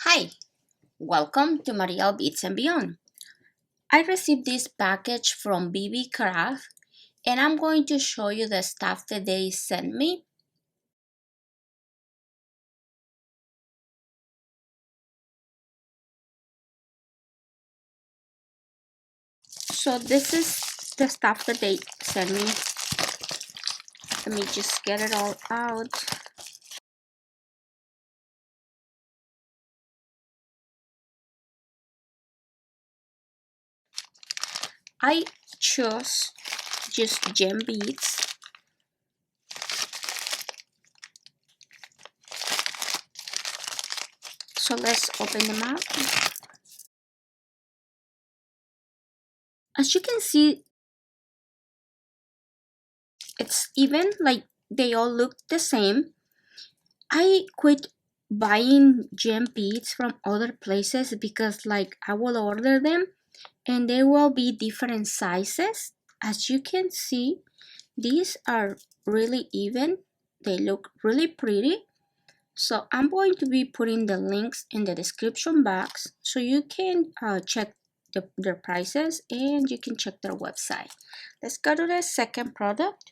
Hi, welcome to Mariel Beads and Beyond. I received this package from Beebeecraft and I'm going to show you the stuff that they sent me. So this is the stuff that they sent me. Let me just get it all out. I chose just gem beads. So let's open them up. As you can see, it's even, like they all look the same. I quit buying gem beads from other places because like I will order them and they will be different sizes. As you can see, these are really even. They look really pretty. So I'm going to be putting the links in the description box so you can check their prices and you can check their website. Let's go to the second product.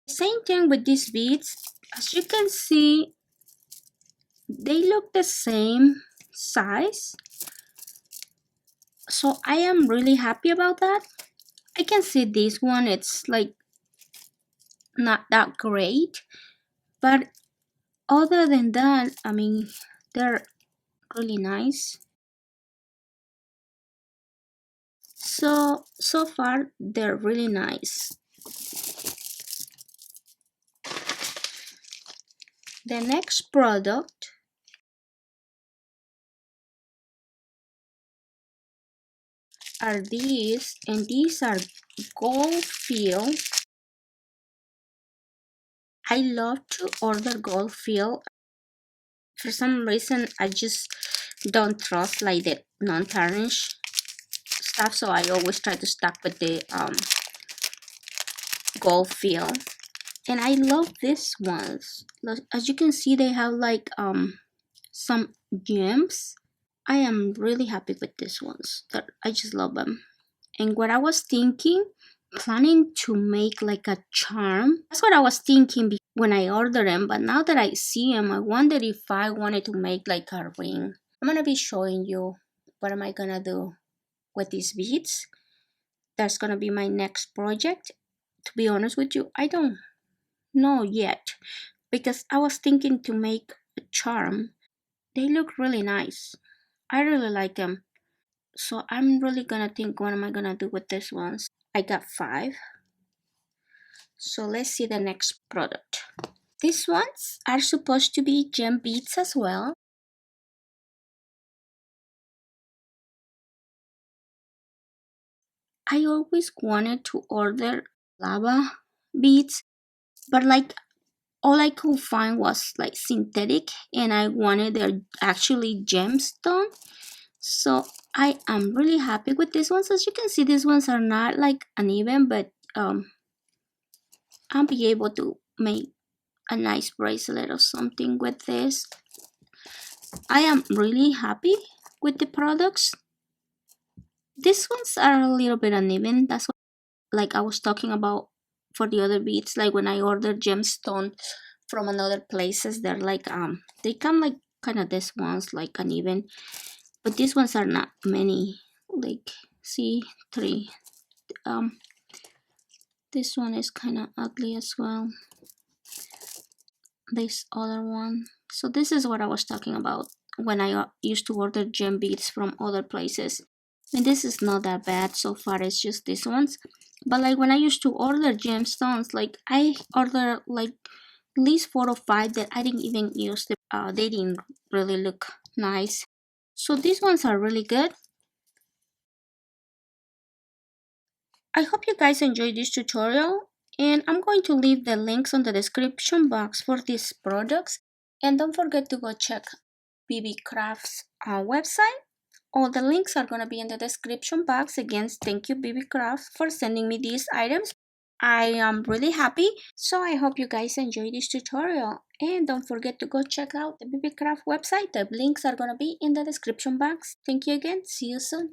Same thing with these beads. As you can see, they look the same size. So I am really happy about that. I can see this one, it's like not that great, but other than that, I mean, they're really nice. So far they're really nice. The next product are these, and these are gold fill. I love to order gold fill. For some reason I just don't trust like the non-tarnish stuff, so I always try to stuck with the gold fill. And I love these ones. As you can see, they have like some gems. I am really happy with these ones. I just love them. And what I was thinking, planning to make like a charm. That's what I was thinking when I ordered them. But now that I see them, I wondered if I wanted to make like a ring. I'm gonna be showing you what am I gonna do with these beads. That's gonna be my next project. To be honest with you, I don't know yet because I was thinking to make a charm. They look really nice. I really like them. So I'm really gonna think what am I gonna do with these ones. I got 5. So let's see the next product. These ones are supposed to be gem beads as well. I always wanted to order lava beads, but like all I could find was like synthetic and I wanted their actually gemstone. So I am really happy with these ones. As you can see, these ones are not like uneven, but I'll be able to make a nice bracelet or something with this. I am really happy with the products. These ones are a little bit uneven. That's what like I was talking about for the other beads. Like when I ordered gemstone from another places, they're like they come like kind of this ones like uneven, but these ones are not many. Like see 3. This one is kind of ugly as well. This other one. So this is what I was talking about when I used to order gem beads from other places. And this is not that bad so far, it's just these ones. But like when I used to order gemstones, like I ordered like at least 4 or 5 that I didn't even use. They didn't really look nice. So these ones are really good. I hope you guys enjoyed this tutorial, and I'm going to leave the links on the description box for these products. And don't forget to go check Beebeecraft's website. All the links are going to be in the description box. Again, thank you Beebeecraft for sending me these items. I am really happy. So I hope you guys enjoyed this tutorial. And don't forget to go check out the Beebeecraft website. The links are going to be in the description box. Thank you again. See you soon.